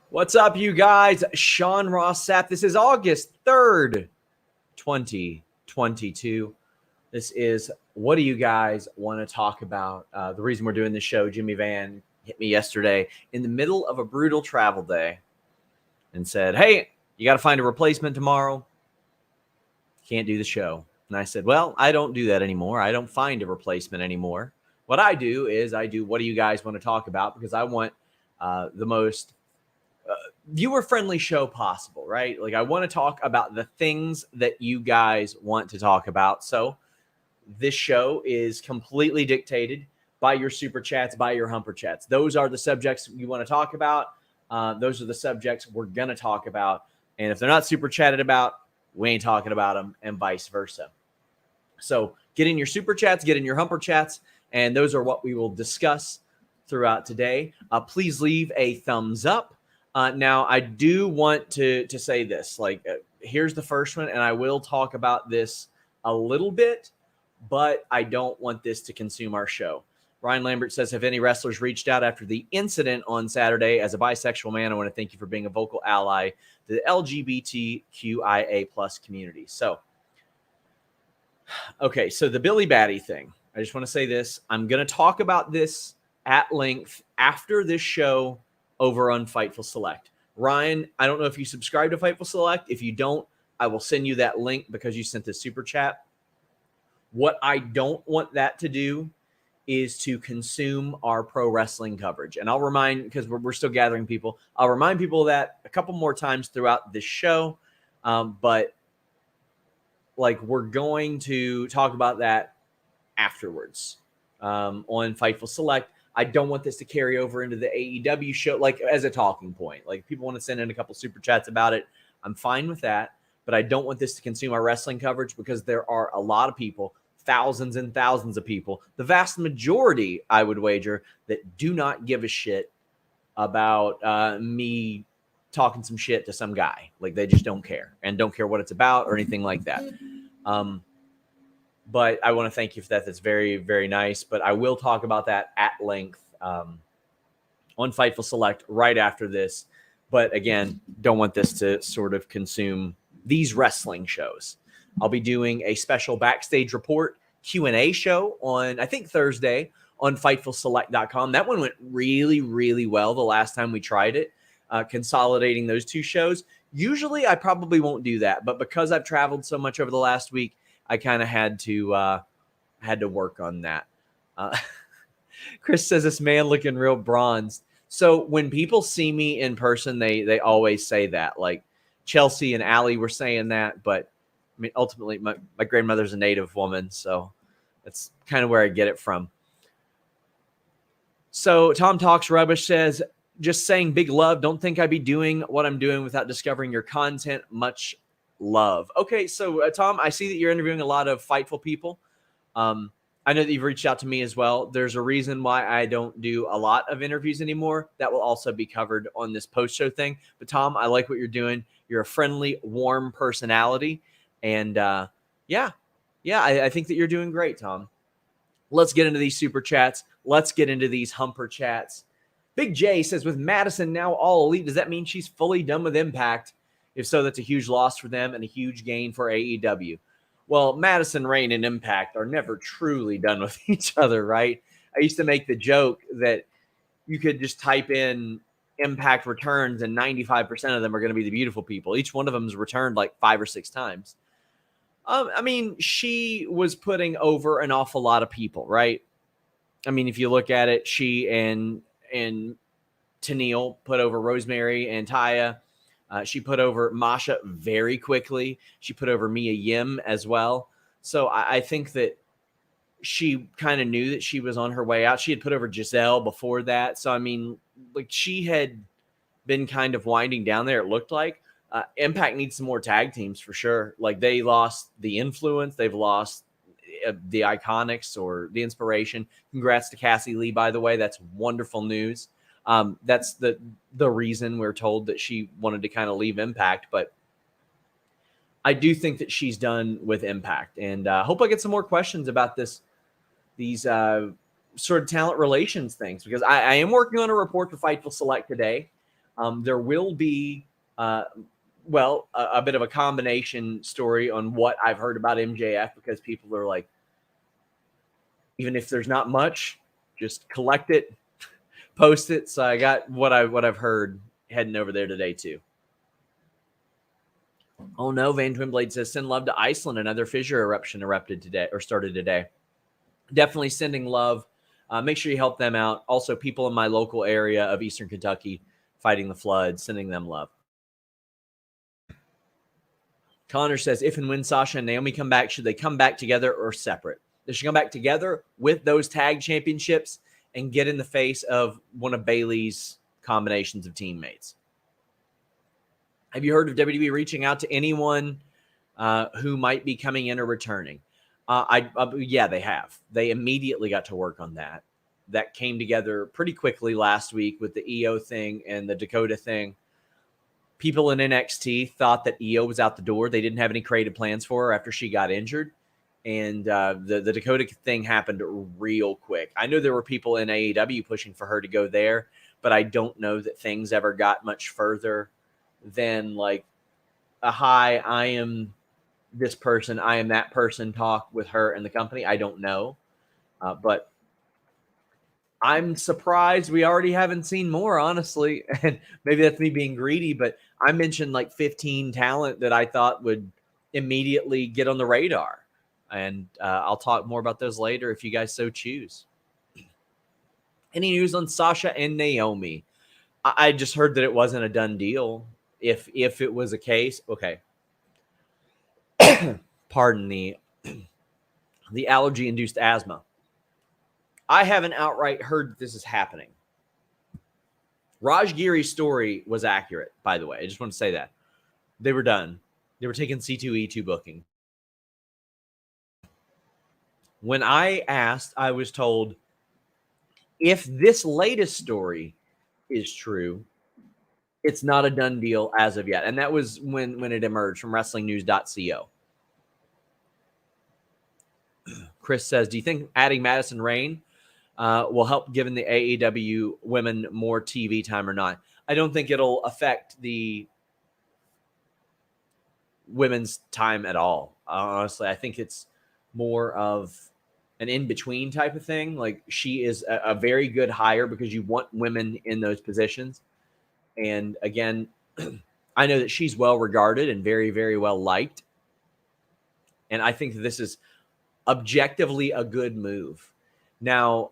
What's up, you guys? Sean Ross Sapp. This is August 3rd, 2022. This is What Do You Guys Want to Talk About? The reason we're doing this show, Jimmy Van hit me yesterday in the middle of a brutal travel day and said, hey, you got to find a replacement tomorrow. Can't do the show. And I said, well, I don't do that anymore. I don't find a replacement anymore. What I do is What Do You Guys Want to Talk About? Because I want the most viewer-friendly show possible, right? Like, I want to talk about the things that you guys want to talk about. So this show is completely dictated by your super chats, by your humper chats. Those are the subjects you want to talk about. Those are the subjects we're going to talk about. And if they're not super chatted about, we ain't talking about them, and vice versa. So get in your super chats, get in your humper chats, and those are what we will discuss throughout today. Please leave a thumbs up. Now, I do want to say this. Here's the first one, and I will talk about this a little bit, but I don't want this to consume our show. Ryan Lambert says, have any wrestlers reached out after the incident on Saturday? As a bisexual man, I want to thank you for being a vocal ally to the LGBTQIA plus community. So, okay, so the Billy Batty thing. I just want to say this. I'm going to talk about this at length after this show over on Fightful Select. Ryan, I don't know if you subscribe to Fightful Select. If you don't, I will send you that link because you sent the super chat. What I don't want that to do is to consume our pro wrestling coverage. And I'll remind, because we're still gathering people, I'll remind people of that a couple more times throughout this show. But we're going to talk about that afterwards on Fightful Select. I don't want this to carry over into the AEW show, as a talking point. People want to send in a couple super chats about it. I'm fine with that, but I don't want this to consume our wrestling coverage because there are a lot of people, thousands and thousands of people, the vast majority, I would wager, that do not give a shit about me talking some shit to some guy. They just don't care and don't care what it's about or anything like that. But I want to thank you for that. That's very, very nice. But I will talk about that at length on Fightful Select right after this. But again, don't want this to sort of consume these wrestling shows. I'll be doing a special backstage report Q&A show on, I think, Thursday on FightfulSelect.com. That one went really, really well the last time we tried it, consolidating those two shows. Usually I probably won't do that. But because I've traveled so much over the last week, I kind of had to work on that. Chris says, this man looking real bronzed. So when people see me in person, they always say that. Chelsea and Allie were saying that, but I mean, ultimately my grandmother's a Native woman, so that's kind of where I get it from. So Tom Talks Rubbish says, just saying big love. Don't think I'd be doing what I'm doing without discovering your content. Much love. Okay, so Tom, I see that you're interviewing a lot of Fightful people. I know that you've reached out to me as well. There's a reason why I don't do a lot of interviews anymore. That will also be covered on this post-show thing. But Tom, I like what you're doing. You're a friendly, warm personality. And I think that you're doing great, Tom. Let's get into these super chats. Let's get into these humper chats. Big J says, with Madison now all elite, does that mean she's fully done with Impact? If so, that's a huge loss for them and a huge gain for AEW. Well, Madison Rayne and Impact are never truly done with each other, right? I used to make the joke that you could just type in Impact returns and 95% of them are going to be the beautiful people. Each one of them is returned 5 or 6 times. I mean, she was putting over an awful lot of people, right? I mean, if you look at it, she and Tenille put over Rosemary and Taya. She put over Masha very quickly. She put over Mia Yim as well. So I think that she kind of knew that she was on her way out. She had put over Giselle before that. So, I mean, she had been kind of winding down there, it looked like. Impact needs some more tag teams for sure. They lost the Influence. They've lost the Iconics or the Inspiration. Congrats to Cassie Lee, by the way. That's wonderful news. That's the reason we're told that she wanted to kind of leave Impact, but I do think that she's done with Impact, and hope I get some more questions about this these sort of talent relations things, because I am working on a report for Fightful Select today. There will be, a bit of a combination story on what I've heard about MJF, because people are like, even if there's not much, just collect it, post it. So I got what I've heard heading over there today too. Oh no, Van Twinblade says, send love to Iceland. Another fissure eruption started today. Definitely sending love. Make sure you help them out. Also, people in my local area of Eastern Kentucky fighting the flood, sending them love. Connor says, if and when Sasha and Naomi come back, should they come back together or separate? They should come back together with those tag championships and get in the face of one of Bayley's combinations of teammates. Have you heard of WWE reaching out to anyone who might be coming in or returning? Yeah, they have. They immediately got to work on that. That came together pretty quickly last week with the EO thing and the Dakota thing. People in NXT thought that EO was out the door. They didn't have any creative plans for her after she got injured. And the Dakota thing happened real quick. I know there were people in AEW pushing for her to go there, but I don't know that things ever got much further than like a hi, I am this person, I am that person talk with her and the company. I don't know. But I'm surprised we already haven't seen more, honestly. And maybe that's me being greedy, but I mentioned like 15 talent that I thought would immediately get on the radar. And I'll talk more about those later if you guys so choose. Any news on Sasha and Naomi? I just heard that it wasn't a done deal. If it was a case, okay. Pardon the allergy-induced asthma. I haven't outright heard that this is happening. Raj Giri's story was accurate, by the way. I just want to say that. They were done. They were taking C2E2 booking. When I asked, I was told, if this latest story is true, it's not a done deal as of yet. And that was when it emerged from WrestlingNews.co. Chris says, do you think adding Madison Rayne will help giving the AEW women more TV time or not? I don't think it'll affect the women's time at all. Honestly, I think it's more of an in-between type of thing. Like, she is a very good hire because you want women in those positions. And again, I know that she's well regarded and very, very well liked. And I think that this is objectively a good move. Now,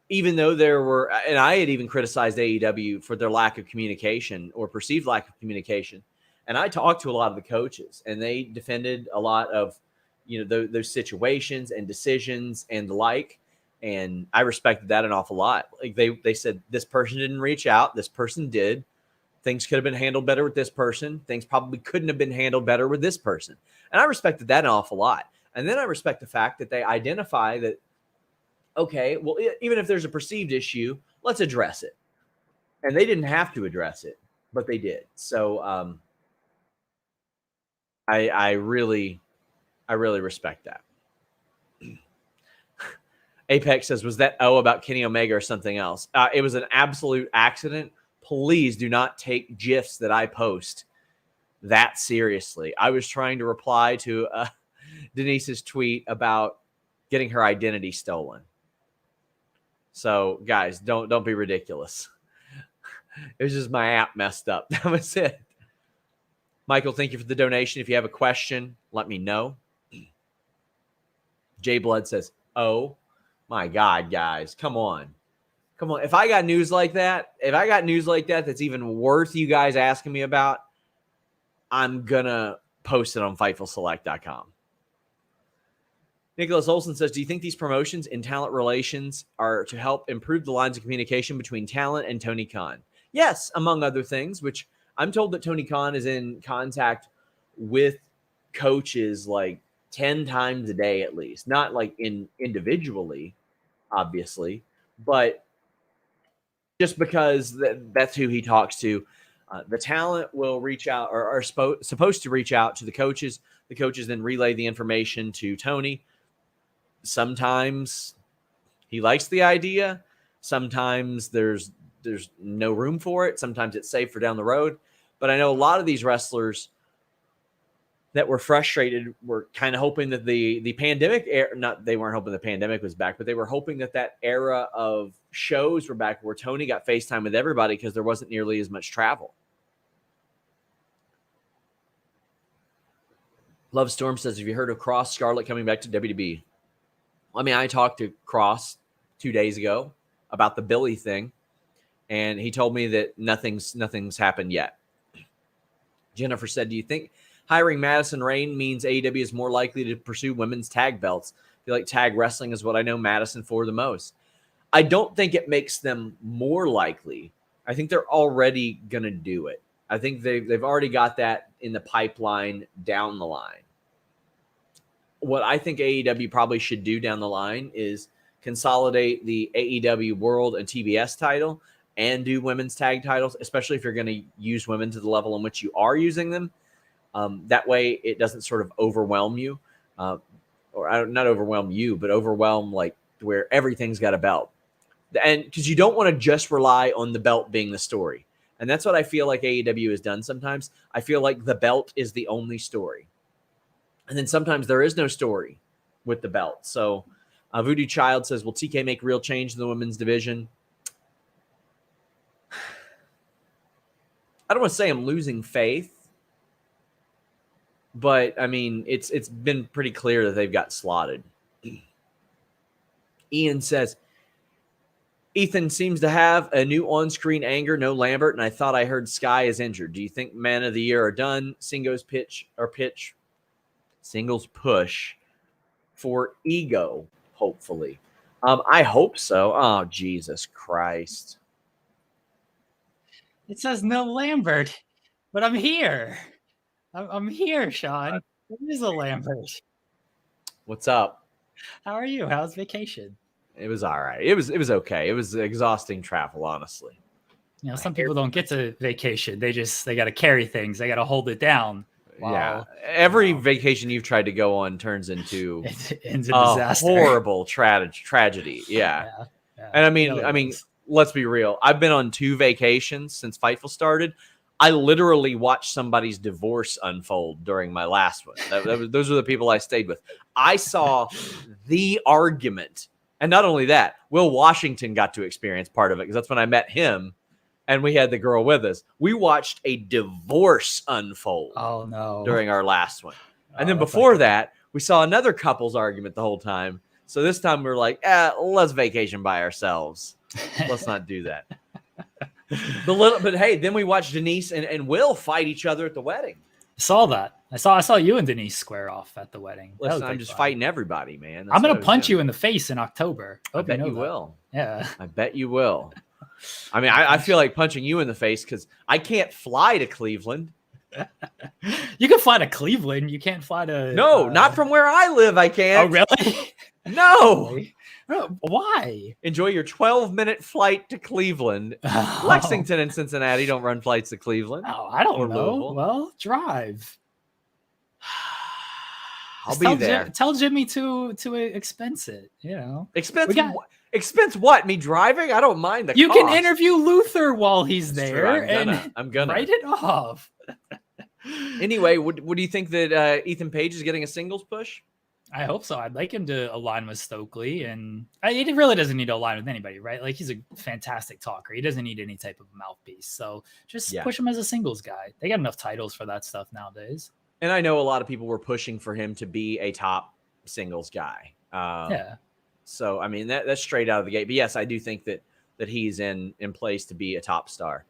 even though there were, and I had even criticized AEW for their lack of communication or perceived lack of communication. And I talked to a lot of the coaches and they defended a lot of, those situations and decisions and the like. And I respected that an awful lot. Like they said, this person didn't reach out. This person did. Things could have been handled better with this person. Things probably couldn't have been handled better with this person. And I respected that an awful lot. And then I respect the fact that they identify that, okay, well, even if there's a perceived issue, let's address it. And they didn't have to address it, but they did. So I really respect that. Apex says, was that about Kenny Omega or something else? It was an absolute accident. Please do not take GIFs that I post that seriously. I was trying to reply to Denise's tweet about getting her identity stolen. So, guys, don't be ridiculous. It was just my app messed up. That was it. Michael, thank you for the donation. If you have a question, let me know. Jay Blood says, oh, my God, guys, come on. Come on. If I got news like that, that's even worth you guys asking me about, I'm going to post it on FightfulSelect.com. Nicholas Olson says, do you think these promotions in talent relations are to help improve the lines of communication between talent and Tony Khan? Yes, among other things, which I'm told that Tony Khan is in contact with coaches like 10 times a day at least. Not like individually, obviously, but just because that's who he talks to. The talent will reach out or are supposed to reach out to the coaches. The coaches then relay the information to Tony. sometimes he likes the idea. Sometimes there's no room for it. Sometimes it's safe for down the road. But I know a lot of these wrestlers that were frustrated were kind of hoping that the pandemic era, not they weren't hoping the pandemic was back, but they were hoping that era of shows were back where Tony got FaceTime with everybody because there wasn't nearly as much travel. Love Storm says, have you heard of Cross Scarlett coming back to WWE? I mean, I talked to Cross 2 days ago about the Billy thing, and he told me that nothing's happened yet. Jennifer said, do you think hiring Madison Rayne means AEW is more likely to pursue women's tag belts? I feel like tag wrestling is what I know Madison for the most. I don't think it makes them more likely. I think they're already going to do it. I think they've already got that in the pipeline down the line. What I think AEW probably should do down the line is consolidate the AEW World and TBS title and do women's tag titles, especially if you're going to use women to the level in which you are using them. That way it doesn't sort of overwhelm you, or not overwhelm you, but overwhelm like where everything's got a belt. And because you don't want to just rely on the belt being the story. And that's what I feel like AEW has done sometimes. I feel like the belt is the only story. And then sometimes there is no story with the belt. So Voodoo Child says, will TK make real change in the women's division? I don't want to say I'm losing faith, but I mean, it's been pretty clear that they've got slotted. Ian says, Ethan seems to have a new on-screen anger, no Lambert, and I thought I heard Sky is injured. Do you think Man of the Year are done? Singles push for Ego, hopefully. I hope so. Oh, Jesus Christ. It says no Lambert, but I'm here. I'm here, Sean. It is a Lambert. What's up? How are you? How's vacation? It was all right. It was okay. It was exhausting travel, honestly. You know, some people don't get to vacation. They got to carry things. They got to hold it down. Yeah. Every vacation you've tried to go on turns into a disaster. Horrible tragedy. Yeah. And I mean, let's be real. I've been on 2 vacations since Fightful started. I literally watched somebody's divorce unfold during my last one. Those are the people I stayed with. I saw the argument. And not only that, Will Washington got to experience part of it because that's when I met him and we had the girl with us. We watched a divorce unfold during our last one. And then before that, we saw another couple's argument the whole time. So this time we were like, let's vacation by ourselves. Let's not do that. But hey, then we watched Denise and Will fight each other at the wedding. I saw that. I saw you and Denise square off at the wedding. Listen, I'm just fighting everybody, man. I'm going to punch you in the face in October. I bet you will. Yeah. I bet you will. I mean, I feel like punching you in the face because I can't fly to Cleveland. You can fly to Cleveland. You can't fly to... No, not from where I live, I can't. Oh, really? No. Why? Enjoy your 12-minute flight to Cleveland. Lexington and Cincinnati don't run flights to Cleveland. Oh, I don't know. Louisville. Well, drive. I'll be there. Tell Jimmy to expense it. You know, expense what? Me driving? I don't mind the You cost. can interview Luther while he's That's there, true. and I'm gonna write it off. Anyway, what do you think that Ethan Page is getting a singles push? I hope so. I'd like him to align with Stokely, and he really doesn't need to align with anybody, right? Like, he's a fantastic talker. He doesn't need any type of mouthpiece. So just push him as a singles guy. They got enough titles for that stuff nowadays. And I know a lot of people were pushing for him to be a top singles guy. So, I mean, that's straight out of the gate. But yes, I do think that he's in place to be a top star.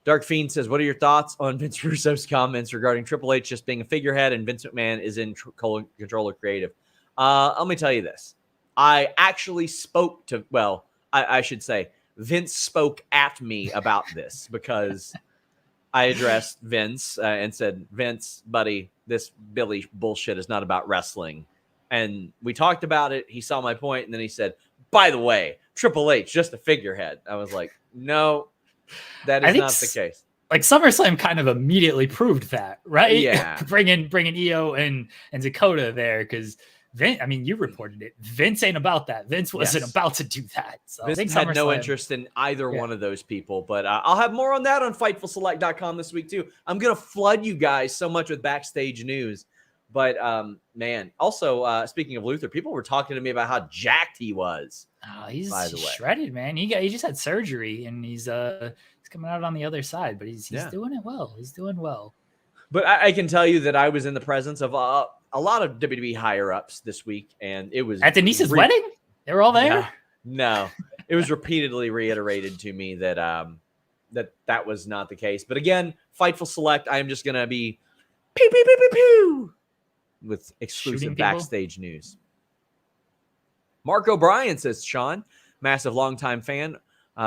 Dark Fiend says, what are your thoughts on Vince Russo's comments regarding Triple H just being a figurehead and Vince McMahon is in control of creative? Let me tell you this. I actually spoke to, I should say, Vince spoke at me about this because I addressed Vince and said, Vince, buddy, this Billy bullshit is not about wrestling. And we talked about it. He saw my point, and then he said, by the way, Triple H, just a figurehead. I was like, no. That is not the case. Like, SummerSlam kind of immediately proved that, right? Yeah. bringing Io and Dakota there, because Vince, I mean, you reported it. Vince ain't about that. Vince wasn't about to do that. So Vince had no interest in either one of those people. But I'll have more on that on FightfulSelect.com this week, too. I'm going to flood you guys so much with backstage news. But, man, also, speaking of Luther, people were talking to me about how jacked he was. Oh, he's shredded, man. He just had surgery, and he's coming out on the other side. But he's doing it well. He's doing well. But I can tell you that I was in the presence of a lot of WWE higher-ups this week, and it was... At Denise's wedding? They were all there? No. It was repeatedly reiterated to me that that was not the case. But again, Fightful Select, I am just going to be pew, pew, pew, pew, pew, with exclusive backstage news. Mark O'Brien says, Sean, massive longtime fan,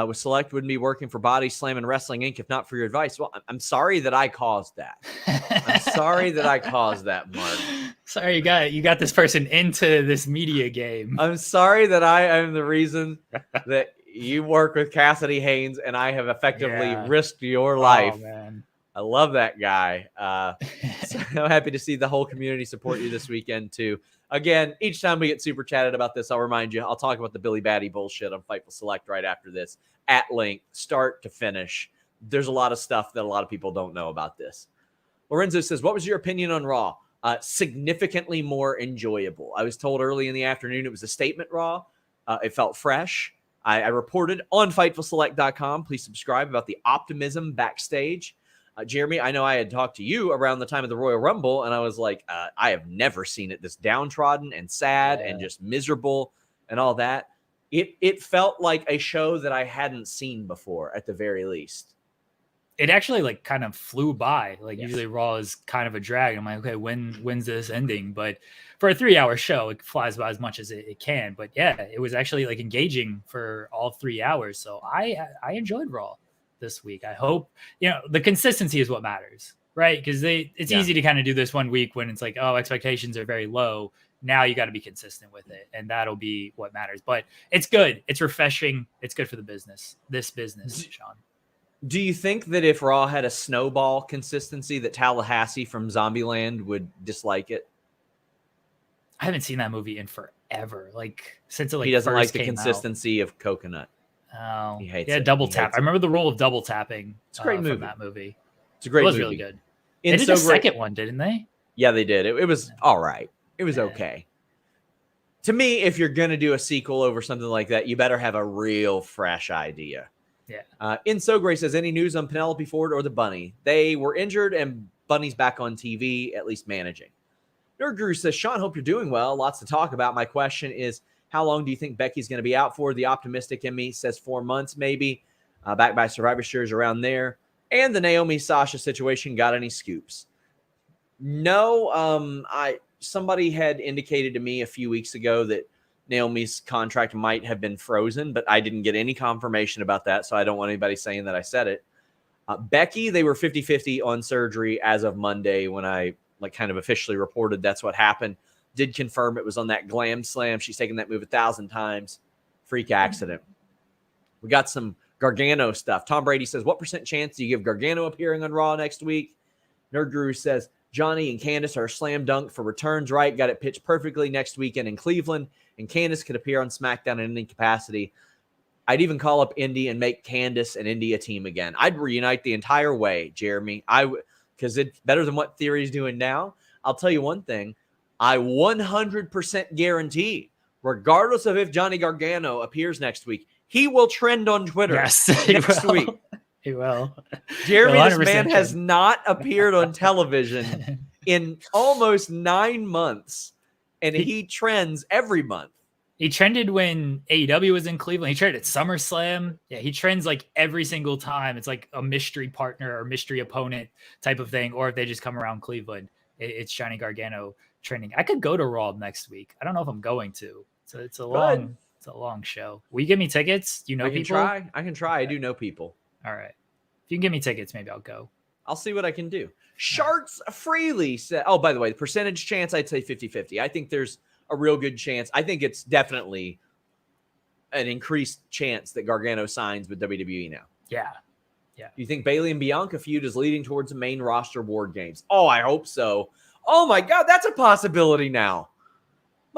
with Select wouldn't be working for Body Slam and Wrestling Inc. if not for your advice. Well, I'm sorry that I caused that. I'm sorry that I caused that, Mark. Sorry, you got this person into this media game. I'm sorry that I am the reason that you work with Cassidy Haynes and I have effectively risked your life. Oh, man. I love that guy. So I'm happy to see the whole community support you this weekend, too. Again, each time we get super chatted about this, I'll remind you, I'll talk about the Billy Batty bullshit on Fightful Select right after this, at length, start to finish. There's a lot of stuff that a lot of people don't know about this. Lorenzo says, what was your opinion on Raw? Significantly more enjoyable. I was told early in the afternoon it was a statement Raw. It felt fresh. I reported on FightfulSelect.com. Please subscribe about the optimism backstage. Jeremy, I know I had talked to you around the time of the Royal Rumble, and I was like, I have never seen it this downtrodden and sad and just miserable and all that. It felt like a show that I hadn't seen before, at the very least. It actually like kind of flew by. Like usually Raw is kind of a drag. I'm like, okay, when's this ending? But for a 3-hour show, it flies by as much as it can. But yeah, it was actually like engaging for all 3 hours. So I enjoyed Raw this week. I hope, the consistency is what matters, right? Because it's easy to kind of do this one week when it's like, oh, expectations are very low. Now you got to be consistent with it, and that'll be what matters. But it's good. It's refreshing. It's good for the business. This business, Sean. Do you think that if Raw had a snowball consistency, that Tallahassee from Zombieland would dislike it? I haven't seen that movie in forever. Like since it he doesn't like the consistency of Coconut. Oh, he hates it. Double Tap. I remember the role of Double Tapping. It's a great movie. From that movie. It's a great movie. It was really good. They did a second one, didn't they? Yeah, they did. It was all right. It was okay. To me, if you're going to do a sequel over something like that, you better have a real fresh idea. Yeah. In So Gray says, any news on Penelope Ford or the Bunny? They were injured and Bunny's back on TV, at least managing. Nerd Guru says, Sean, hope you're doing well. Lots to talk about. My question is, how long do you think Becky's going to be out for? The optimistic in me says 4 months, maybe. Back by Survivor Series around there. And the Naomi Sasha situation, got any scoops? No. Somebody had indicated to me a few weeks ago that Naomi's contract might have been frozen, but I didn't get any confirmation about that, so I don't want anybody saying that I said it. Becky, they were 50-50 on surgery as of Monday when I kind of officially reported that's what happened. Did confirm it was on that glam slam. She's taken that move 1,000 times. Freak accident. We got some Gargano stuff. Tom Brady says, what % chance do you give Gargano appearing on Raw next week? Nerd Guru says, Johnny and Candice are a slam dunk for returns, right? Got it pitched perfectly next weekend in Cleveland, and Candice could appear on SmackDown in any capacity. I'd even call up Indy and make Candice and Indy a team again. I'd reunite the entire way, Jeremy. Because it's better than what Theory's doing now. I'll tell you one thing. I 100% guarantee, regardless of if Johnny Gargano appears next week, he will trend on Twitter next week. He will. Jeremy, this man has not appeared on television in almost 9 months, and he trends every month. He trended when AEW was in Cleveland. He trended at SummerSlam. Yeah, he trends like every single time. It's like a mystery partner or mystery opponent type of thing, or if they just come around Cleveland, it's Johnny Gargano trending. I could go to Raw next week. I don't know if I'm going to. So it's a long show. Will you give me tickets? Do you know people? I can try. I do know people. All right. If you can give me tickets, maybe I'll go. I'll see what I can do. Sharks Freely said, oh, by the way, the percentage chance, I'd say 50-50. I think there's a real good chance. I think it's definitely an increased chance that Gargano signs with WWE now. Yeah. Do you think Bayley and Bianca feud is leading towards the main roster War Games? Oh, I hope so. Oh, my God, that's a possibility now.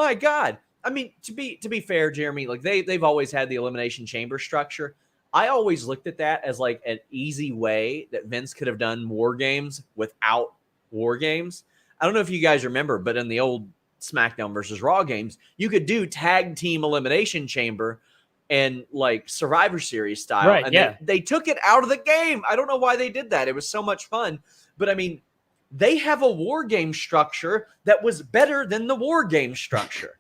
My God. I mean, to be fair, Jeremy, like they've always had the Elimination Chamber structure. I always looked at that as like an easy way that Vince could have done War Games without War Games. I don't know if you guys remember, but in the old SmackDown versus Raw games, you could do tag team Elimination Chamber and like Survivor Series style. Right, and yeah. they took it out of the game. I don't know why they did that. It was so much fun. But I mean, they have a War Game structure that was better than the War Game structure.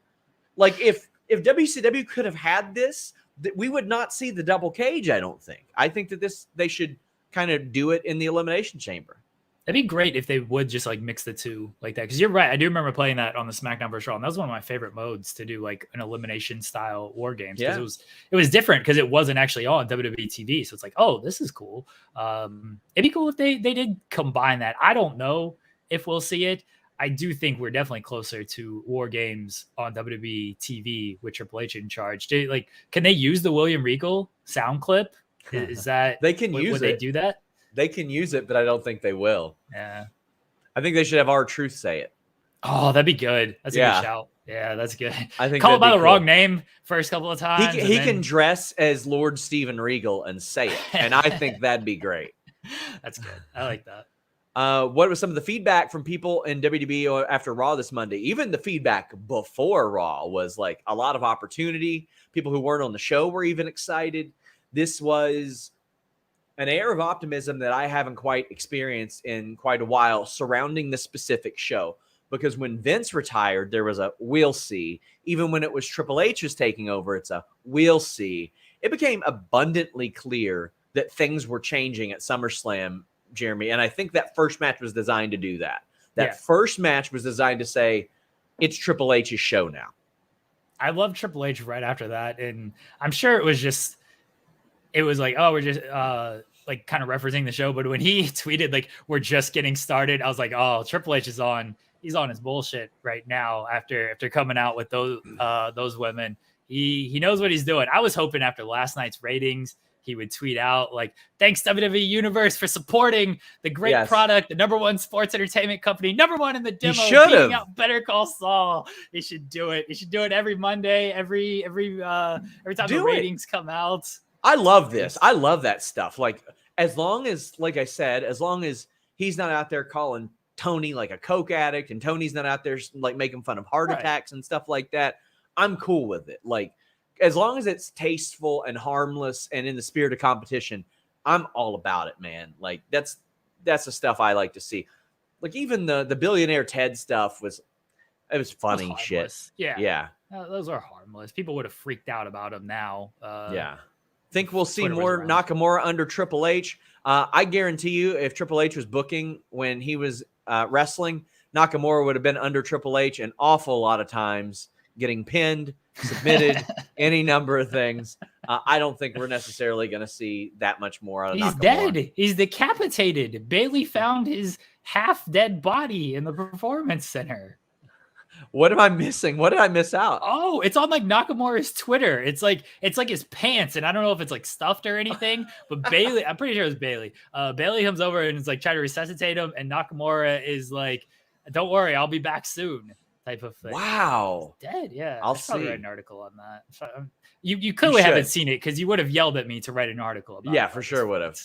Like if WCW could have had this, we would not see the double cage, I don't think. I think that they should kind of do it in the Elimination Chamber. That'd be great if they would just like mix the two like that. Because you're right. I do remember playing that on the SmackDown vs. Raw. And that was one of my favorite modes to do like an elimination style War Games. Because it was different because it wasn't actually on WWE TV. So it's like, oh, this is cool. It'd be cool if they did combine that. I don't know if we'll see it. I do think we're definitely closer to War Games on WWE TV with Triple H in charge. Can they use the William Regal sound clip? Is that they can use it? Would they do that? They can use it, but I don't think they will. Yeah, I think they should have R-Truth say it. Oh, that'd be good. That's a good shout. Yeah, that's good. I think call it by the wrong name first couple of times. He can dress as Lord Steven Regal and say it, and I think that'd be great. That's good. I like that. What was some of the feedback from people in WWE after Raw this Monday? Even the feedback before Raw was like a lot of opportunity. People who weren't on the show were even excited. This was an air of optimism that I haven't quite experienced in quite a while surrounding the specific show. Because when Vince retired, there was a we'll see. Even when it was Triple H was taking over, it's a we'll see. It became abundantly clear that things were changing at SummerSlam, Jeremy. And I think that first match was designed to do that. First match was designed to say, it's Triple H's show now. I love Triple H right after that. And I'm sure it was like, oh, we're just like kind of referencing the show. But when he tweeted, like, we're just getting started, I was like, oh, Triple H is he's on his bullshit right now after coming out with those women. He knows what he's doing. I was hoping after last night's ratings, he would tweet out like, thanks WWE Universe for supporting the great product, the number one sports entertainment company, number one in the demo, beating out Better Call Saul. He should do it. He should do it every Monday, every time the ratings come out. I love this. I love that stuff. Like, as long as, like I said, as long as he's not out there calling Tony like a coke addict and Tony's not out there like making fun of heart attacks and stuff like that, I'm cool with it. Like, as long as it's tasteful and harmless and in the spirit of competition, I'm all about it, man. Like, that's the stuff I like to see. Like, even the billionaire Ted stuff was funny shit. Yeah. Those are harmless. People would have freaked out about them now. Think we'll see more Nakamura under Triple H. I guarantee you, if Triple H was booking when he was wrestling, Nakamura would have been under Triple H an awful lot of times, getting pinned, submitted, any number of things. I don't think we're necessarily going to see that much more out of Nakamura. He's dead. He's decapitated. Bailey found his half-dead body in the Performance Center. What am I missing? What did I miss out? Oh, it's on like Nakamura's Twitter. It's like his pants, and I don't know if it's like stuffed or anything, but Bailey, I'm pretty sure it's Bailey. Bailey comes over and is like trying to resuscitate him, and Nakamura is like, "Don't worry, I'll be back soon." Type of thing. Wow. He's dead. Yeah. I'll see. Write an article on that. You clearly haven't seen it because you would have yelled at me to write an article about it. Yeah, for sure would have.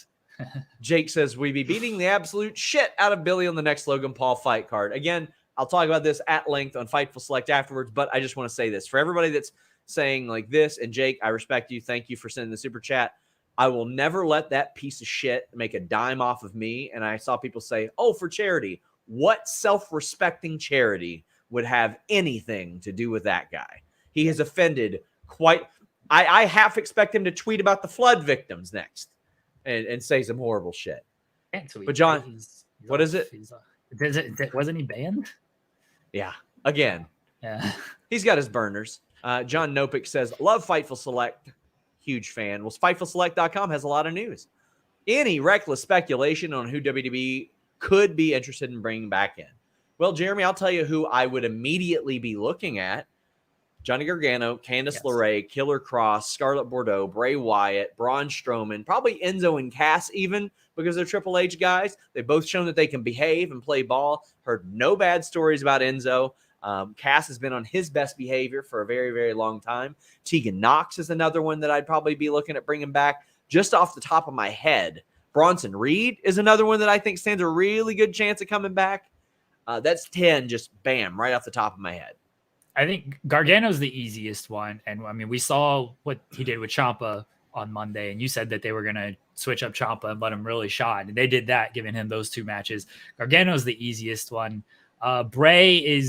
Jake says, we be beating the absolute shit out of Billy on the next Logan Paul fight card. Again, I'll talk about this at length on Fightful Select afterwards, but I just want to say this. For everybody that's saying like this, and Jake, I respect you. Thank you for sending the super chat. I will never let that piece of shit make a dime off of me. And I saw people say, oh, for charity. What self-respecting charity would have anything to do with that guy? He has offended quite... I half expect him to tweet about the flood victims next and say some horrible shit. But John, he's what is it? Wasn't he banned? Yeah. Again. Yeah. He's got his burners. John Nopick says, love Fightful Select. Huge fan. Well, FightfulSelect.com has a lot of news. Any reckless speculation on who WWE could be interested in bringing back in? Well, Jeremy, I'll tell you who I would immediately be looking at. Johnny Gargano, Candice LeRae, Killer Cross, Scarlett Bordeaux, Bray Wyatt, Braun Strowman, probably Enzo and Cass even, because they're Triple H guys. They've both shown that they can behave and play ball. Heard no bad stories about Enzo. Cass has been on his best behavior for a very, very long time. Tegan Knox is another one that I'd probably be looking at bringing back. Just off the top of my head, Bronson Reed is another one that I think stands a really good chance of coming back. That's 10, just bam, right off the top of my head. I think Gargano's the easiest one. And I mean, we saw what he did with Ciampa on Monday, and you said that they were going to switch up Ciampa and let him really shine. And they did that, giving him those 2 matches. Gargano's the easiest one. Bray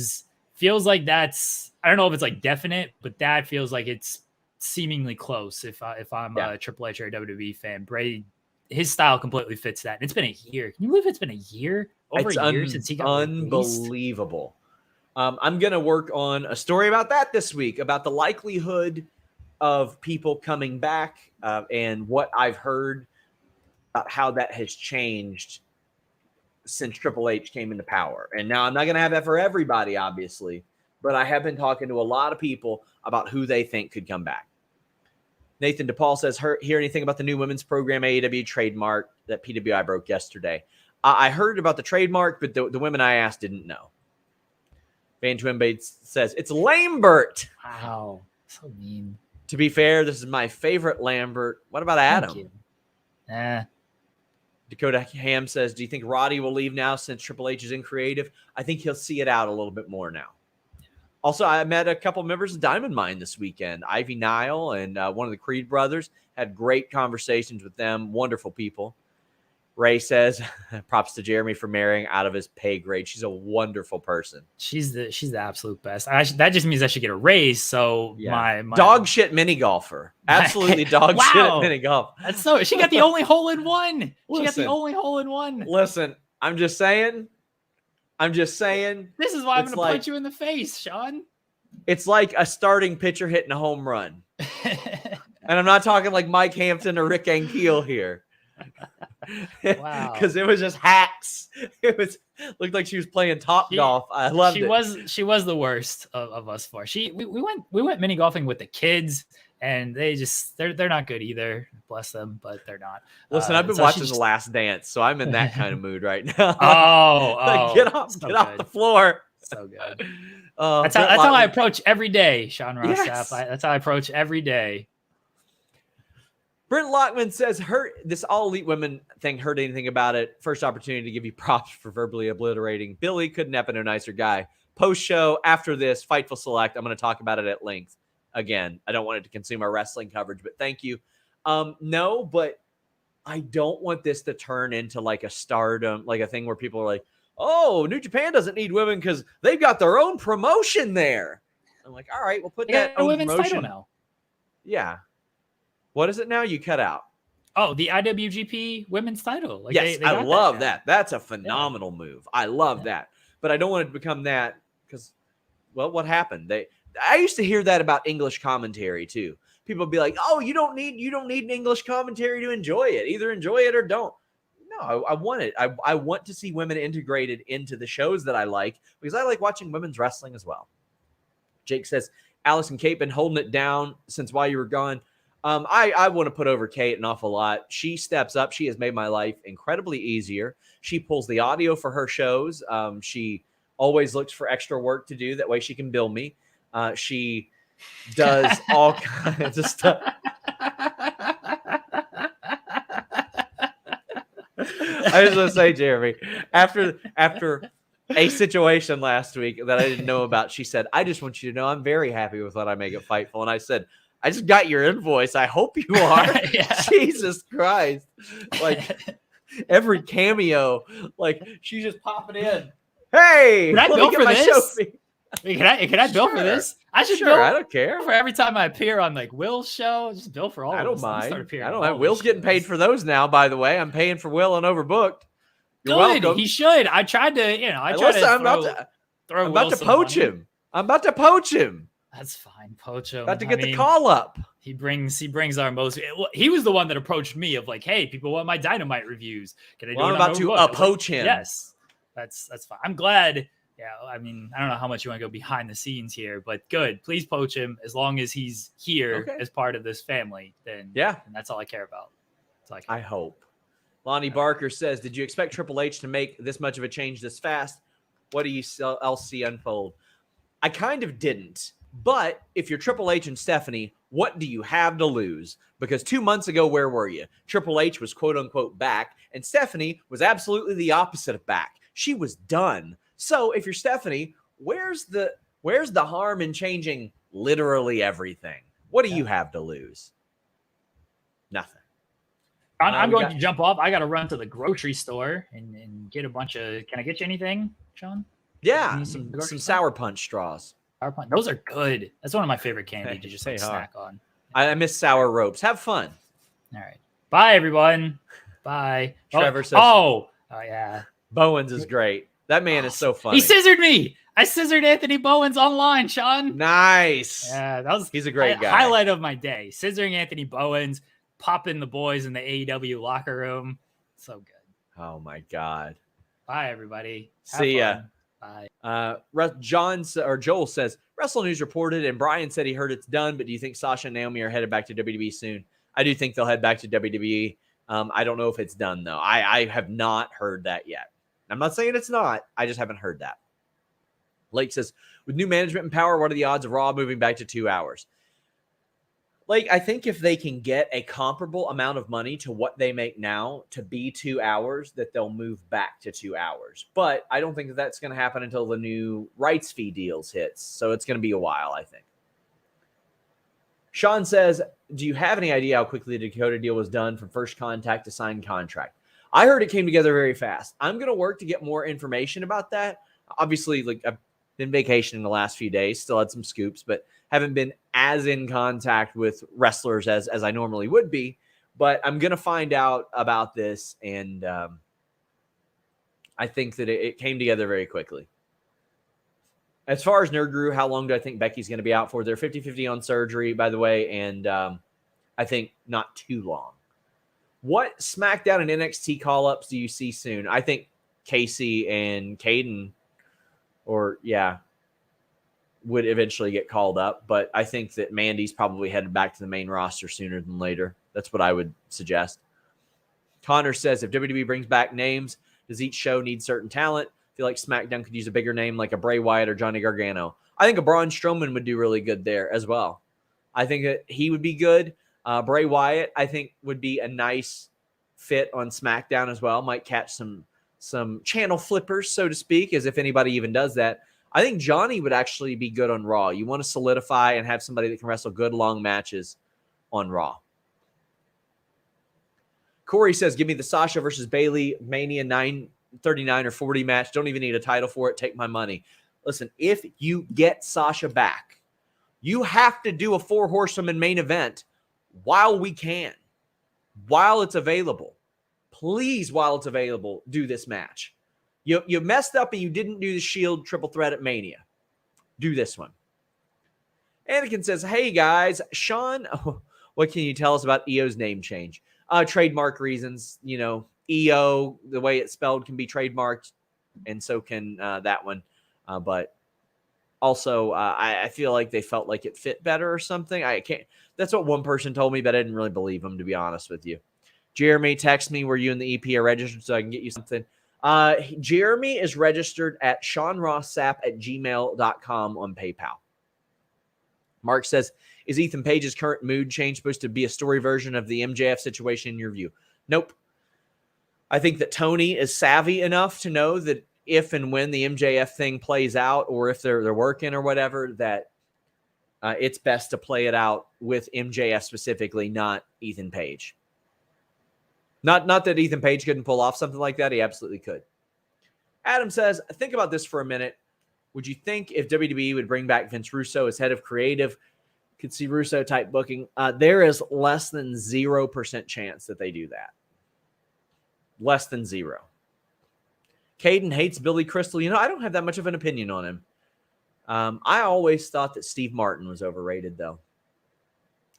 feels like that's, I don't know if it's like definite, but that feels like it's seemingly close. If I'm a Triple H or a WWE fan, Bray, his style completely fits that. And it's been a year. Can you believe it's been a year? Over a year since he got unbelievable. I'm going to work on a story about that this week, about the likelihood of people coming back and what I've heard about how that has changed since Triple H came into power. And now I'm not going to have that for everybody, obviously, but I have been talking to a lot of people about who they think could come back. Nathan DePaul says, hear anything about the new women's program AEW trademark that PWI broke yesterday? I heard about the trademark, but the women I asked didn't know. Van Twinbade says, it's Lambert. Wow. So mean. To be fair, this is my favorite Lambert. What about Adam? Dakota Ham says, do you think Roddy will leave now since Triple H is in creative? I think he'll see it out a little bit more now. Also, I met a couple members of Diamond Mine this weekend. Ivy Nile and one of the Creed brothers. Had great conversations with them. Wonderful people. Ray says, props to Jeremy for marrying out of his pay grade. She's a wonderful person. She's the absolute best. That just means I should get a raise. So my dog shit mini golfer. Absolutely dog shit mini golf. That's so. She got the only hole in one. She got the only hole in one. Listen, I'm just saying. This is why I'm going to punch you in the face, Sean. It's like a starting pitcher hitting a home run. And I'm not talking like Mike Hampton or Rick Ankiel here. Wow. Because it was just hacks. Looked like she was playing top golf. I loved it. She was the worst of us four. We went mini golfing with the kids, and they're not good either. Bless them, but they're not. Listen, I've been watching The Last Dance, so I'm in that kind of mood right now. Get off the floor. So good. That's how I approach every day, Sean Ross Sapp. That's how I approach every day. Brent Lockman says, this All Elite Women thing, heard anything about it? First opportunity to give you props for verbally obliterating Billy. Couldn't happen to a nicer guy. Post-show, after this, Fightful Select, I'm going to talk about it at length. Again, I don't want it to consume our wrestling coverage, but thank you. No, but I don't want this to turn into like a Stardom, like a thing where people are like, oh, New Japan doesn't need women because they've got their own promotion there. I'm like, all right, we'll put that own women's promotion. Title now. Yeah. What is it now? You cut out. Oh, the IWGP women's title. Like yes, I love that. That's a phenomenal move. I love that. But I don't want it to become that because, well, what happened? I used to hear that about English commentary too. People would be like, "Oh, you don't need an English commentary to enjoy it. Either enjoy it or don't." No, I want it. I want to see women integrated into the shows that I like because I like watching women's wrestling as well. Jake says, Alice and Kate been holding it down since while you were gone. I want to put over Kate an awful lot. She steps up. She has made my life incredibly easier. She pulls the audio for her shows. She always looks for extra work to do. That way she can bill me. She does all kinds of stuff. I just want to say, Jeremy, after a situation last week that I didn't know about, she said, I just want you to know I'm very happy with what I make at Fightful. And I said, I just got your invoice. I hope you are. Jesus Christ. Like every cameo, like she's just popping in. Hey, can I bill for this? Can I bill for this? I should bill. I don't care. For every time I appear on like Will's show, just bill for all of them. I don't mind. I don't have Will's getting paid for those now, by the way. I'm paying for Will on Overbooked. You're welcome. He should. I tried to, I'm about to poach him. I'm about to poach him. That's fine. Poach him. About to get the call up. He brings our most. He was the one that approached me of like, hey, people want my Dynamite reviews. Can I do it? I'm about to poach him. Yes, that's fine. I'm glad. Yeah, I mean, I don't know how much you want to go behind the scenes here, but good. Please poach him as long as he's here as part of this family. Then and that's all I care about. I hope. Lonnie Barker says, "Did you expect Triple H to make this much of a change this fast? What do you else see unfold?" I kind of didn't. But if you're Triple H and Stephanie, what do you have to lose? Because 2 months ago, where were you? Triple H was quote unquote back, and Stephanie was absolutely the opposite of back. She was done. So if you're Stephanie, where's the harm in changing literally everything? What do you have to lose? Nothing. I'm going to jump off. I got to run to the grocery store and get a bunch of. Can I get you anything, Sean? Yeah, some Sour Punch straws. Sour Punch. Those are good. That's one of my favorite candy to just snack on. I miss sour ropes. Have fun. All right. Bye, everyone. Bye. Trevor says. Oh, yeah. Bowens is great. That man is so funny. He scissored me. I scissored Anthony Bowens online, Sean. Nice. Yeah, he's a great guy. Highlight of my day. Scissoring Anthony Bowens, popping the boys in the AEW locker room. So good. Oh my God. Bye, everybody. See ya. Bye. Joel says, Wrestle News reported, and Brian said he heard it's done, but do you think Sasha and Naomi are headed back to WWE soon? I do think they'll head back to WWE. I don't know if it's done, though. I have not heard that yet. I'm not saying it's not. I just haven't heard that. Lake says, with new management and power, what are the odds of Raw moving back to 2 hours? Lake, I think if they can get a comparable amount of money to what they make now to be 2 hours, that they'll move back to 2 hours. But I don't think that that's going to happen until the new rights fee deals hits. So it's going to be a while, I think. Sean says, do you have any idea how quickly the Dakota deal was done from first contact to signed contract? I heard it came together very fast. I'm going to work to get more information about that. Obviously, I've been vacationing the last few days, still had some scoops, but haven't been as in contact with wrestlers as I normally would be. But I'm going to find out about this, and I think that it came together very quickly. As far as Nerd Guru, how long do I think Becky's going to be out for? They're 50-50 on surgery, by the way, and I think not too long. What SmackDown and NXT call-ups do you see soon? I think Casey and Caden, would eventually get called up, but I think that Mandy's probably headed back to the main roster sooner than later. That's what I would suggest. Connor says, if WWE brings back names, does each show need certain talent? I feel like SmackDown could use a bigger name like a Bray Wyatt or Johnny Gargano. I think a Braun Strowman would do really good there as well. I think that he would be good. Bray Wyatt, I think, would be a nice fit on SmackDown as well. Might catch some channel flippers, so to speak, as if anybody even does that. I think Johnny would actually be good on Raw. You want to solidify and have somebody that can wrestle good, long matches on Raw. Corey says, give me the Sasha versus Bayley Mania 939 or 40 match. Don't even need a title for it. Take my money. Listen, if you get Sasha back, you have to do a 4 horsewoman main event while we can, while it's available. Please, while it's available, do this match. You messed up and you didn't do the Shield triple threat at Mania. Do this one. Anakin says, hey, guys, Sean, what can you tell us about EO's name change? Trademark reasons. EO, the way it's spelled, can be trademarked, and so can that one. But also, I feel like they felt like it fit better or something. I can't. That's what one person told me, but I didn't really believe him, to be honest with you. Jeremy, text me where you and the EP are registered so I can get you something. Jeremy is registered at SeanRossSapp@gmail.com on PayPal. Mark says, is Ethan Page's current mood change supposed to be a story version of the MJF situation in your view? Nope. I think that Tony is savvy enough to know that if and when the MJF thing plays out, or if they're working or whatever, that it's best to play it out with MJF specifically, not Ethan Page. Not that Ethan Page couldn't pull off something like that. He absolutely could. Adam says, think about this for a minute. Would you think if WWE would bring back Vince Russo as head of creative, could see Russo type booking? There is less than 0% chance that they do that. Less than 0. Caden hates Billy Crystal. I don't have that much of an opinion on him. I always thought that Steve Martin was overrated, though.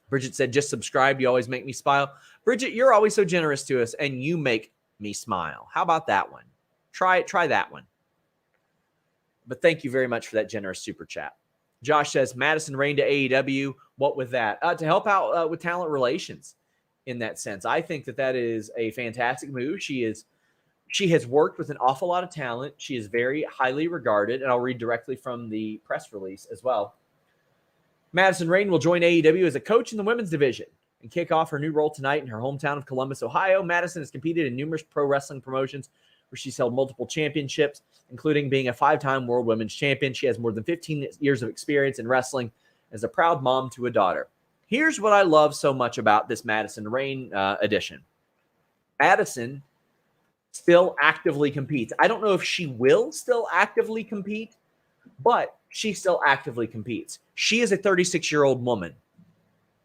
Bridget said, just subscribe. You always make me smile. Bridget, you're always so generous to us, and you make me smile. How about that one? Try that one. But thank you very much for that generous super chat. Josh says, Madison Rain to AEW. What with that? To help out with talent relations in that sense. I think that is a fantastic move. She is She has worked with an awful lot of talent. She is very highly regarded, and I'll read directly from the press release as well. Madison Rayne will join AEW as a coach in the women's division and kick off her new role tonight in her hometown of Columbus, Ohio. Madison has competed in numerous pro wrestling promotions where she's held multiple championships, including being a 5-time world women's champion. She has more than 15 years of experience in wrestling as a proud mom to a daughter. Here's what I love so much about this Madison Rayne edition. Madison still actively competes. I don't know if she will still actively compete, but she still actively competes. She is a 36-year-old woman.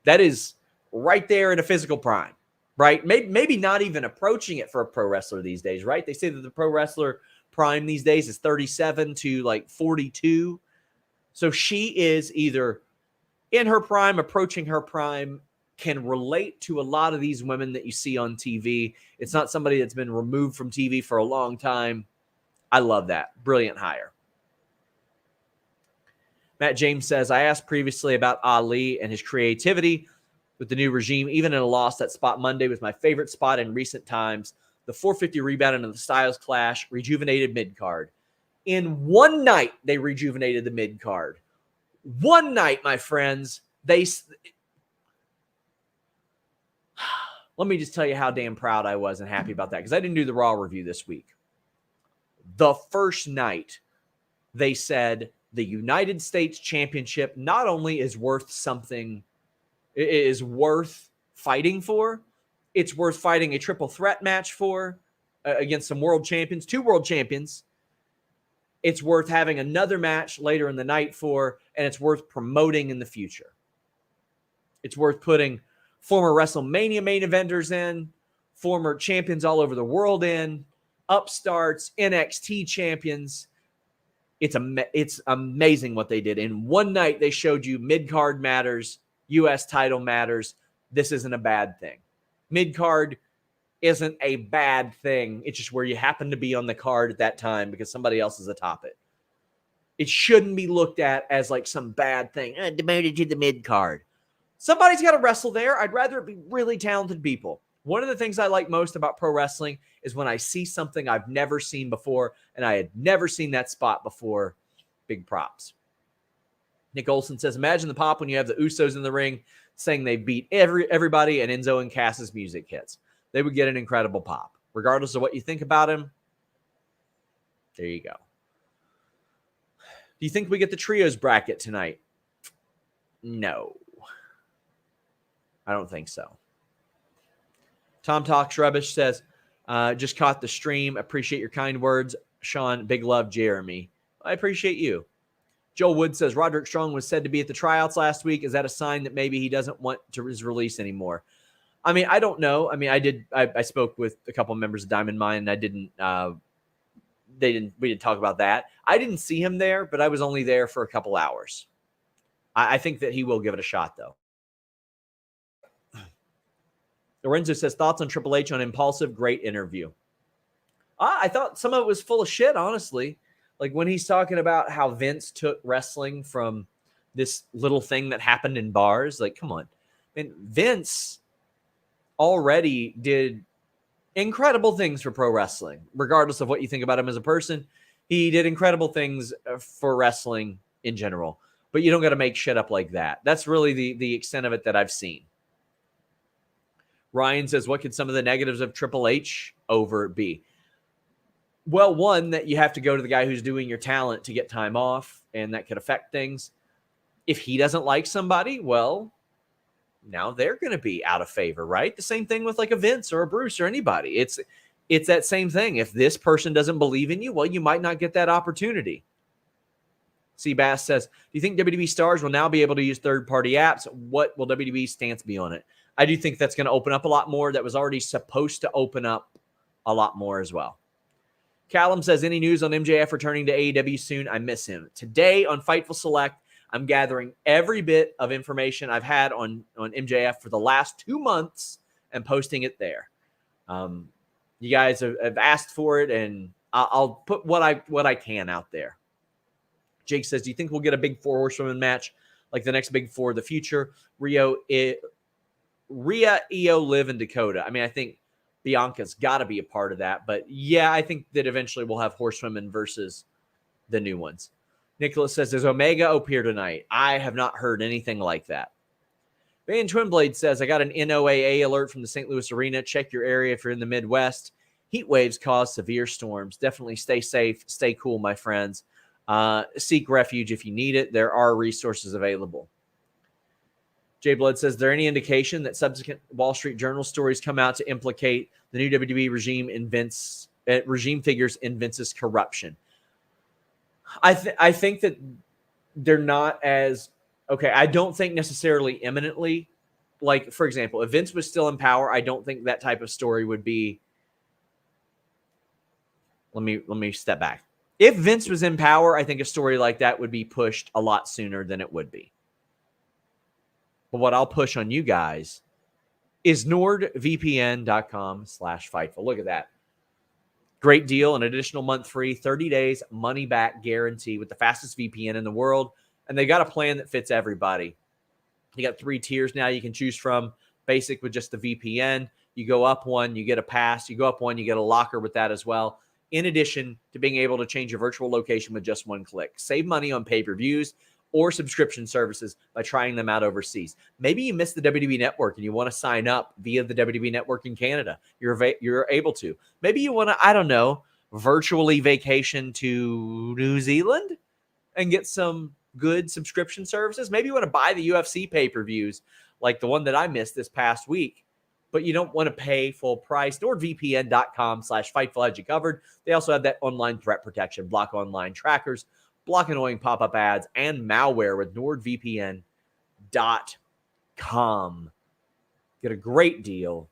That is right there in a physical prime, right? Maybe not even approaching it for a pro wrestler these days, right? They say that the pro wrestler prime these days is 37 to like 42. So she is either in her prime, approaching her prime, can relate to a lot of these women that you see on TV. It's not somebody that's been removed from TV for a long time. I love that. Brilliant hire. Matt James says, I asked previously about Ali and his creativity with the new regime. Even in a loss, that spot Monday was my favorite spot in recent times. The 450 rebound into the Styles Clash rejuvenated mid-card. In one night, they rejuvenated the mid-card. One night, my friends. Let me just tell you how damn proud I was and happy about that, because I didn't do the Raw review this week. The first night, they said the United States Championship not only is worth something, it is worth fighting for, it's worth fighting a triple threat match for against some world champions, 2 world champions. It's worth having another match later in the night for, and it's worth promoting in the future. It's worth putting former WrestleMania main eventers in, former champions all over the world in, upstarts, NXT champions. It's amazing what they did. In one night, they showed you mid-card matters, U.S. title matters. This isn't a bad thing. Mid-card isn't a bad thing. It's just where you happen to be on the card at that time because somebody else is atop it. It shouldn't be looked at as like some bad thing. Demoted to the mid-card. Somebody's got to wrestle there. I'd rather it be really talented people. One of the things I like most about pro wrestling is when I see something I've never seen before, and I had never seen that spot before. Big props. Nick Olson says, imagine the pop when you have the Usos in the ring saying they beat everybody and Enzo and Cass's music hits. They would get an incredible pop. Regardless of what you think about him, there you go. Do you think we get the trios bracket tonight? No. I don't think so. Tom Talks Rubbish says, just caught the stream. Appreciate your kind words. Sean, big love, Jeremy. I appreciate you. Joel Wood says, Roderick Strong was said to be at the tryouts last week. Is that a sign that maybe he doesn't want to his release anymore? I mean, I don't know. I mean, I spoke with a couple of members of Diamond Mine, and we didn't talk about that. I didn't see him there, but I was only there for a couple hours. I think that he will give it a shot, though. Lorenzo says, thoughts on Triple H on Impulsive? Great interview. I thought some of it was full of shit, honestly. Like when he's talking about how Vince took wrestling from this little thing that happened in bars. Like, come on. And Vince already did incredible things for pro wrestling, regardless of what you think about him as a person. He did incredible things for wrestling in general. But you don't got to make shit up like that. That's really the extent of it that I've seen. Ryan says, what could some of the negatives of Triple H over be? Well, one, that you have to go to the guy who's doing your talent to get time off, and that could affect things. If he doesn't like somebody, well, now they're going to be out of favor, right? The same thing with like a Vince or a Bruce or anybody. It's that same thing. If this person doesn't believe in you, well, you might not get that opportunity. Seabass says, do you think WWE stars will now be able to use third-party apps? What will WWE's stance be on it? I do think that's going to open up a lot more. That was already supposed to open up a lot more as well. Callum says, any news on MJF returning to AEW soon? I miss him. Today on Fightful Select, I'm gathering every bit of information I've had on MJF for the last 2 months and posting it there. You guys have asked for it, and I'll put what I can out there. Jake says, do you think we'll get a big 4 horsewomen match like the next big 4 of the future? Rhea, Io, Liv, and Dakota. I mean, I think Bianca's got to be a part of that. But yeah, I think that eventually we'll have horsewomen versus the new ones. Nicholas says, does Omega appear tonight? I have not heard anything like that. Van Twinblade says, I got an NOAA alert from the St. Louis Arena. Check your area if you're in the Midwest. Heat waves cause severe storms. Definitely stay safe. Stay cool, my friends. Seek refuge if you need it. There are resources available. Jay Blood says, is there any indication that subsequent Wall Street Journal stories come out to implicate the new WWE regime regime figures in Vince's corruption? I think that they're not as okay. I don't think necessarily imminently. Like, for example, if Vince was still in power, I don't think that type of story would be. Let me step back. If Vince was in power, I think a story like that would be pushed a lot sooner than it would be. But what I'll push on you guys is NordVPN.com/Fightful. Look at that. Great deal, an additional month free, 30 days, money back guarantee with the fastest VPN in the world. And they got a plan that fits everybody. You got 3 tiers now you can choose from. Basic with just the VPN. You go up one, you get a pass. You go up one, you get a locker with that as well. In addition to being able to change your virtual location with just one click. Save money on pay-per-views or subscription services by trying them out overseas. Maybe you missed the WWE Network and you want to sign up via the WWE Network in Canada. You're able to. Maybe you want to, I don't know, virtually vacation to New Zealand and get some good subscription services. Maybe you want to buy the UFC pay-per-views like the one that I missed this past week, but you don't want to pay full price. NordVPN.com/Fightful has you covered. They also have that online threat protection, block online trackers, block annoying pop-up ads, and malware with NordVPN.com. Get a great deal.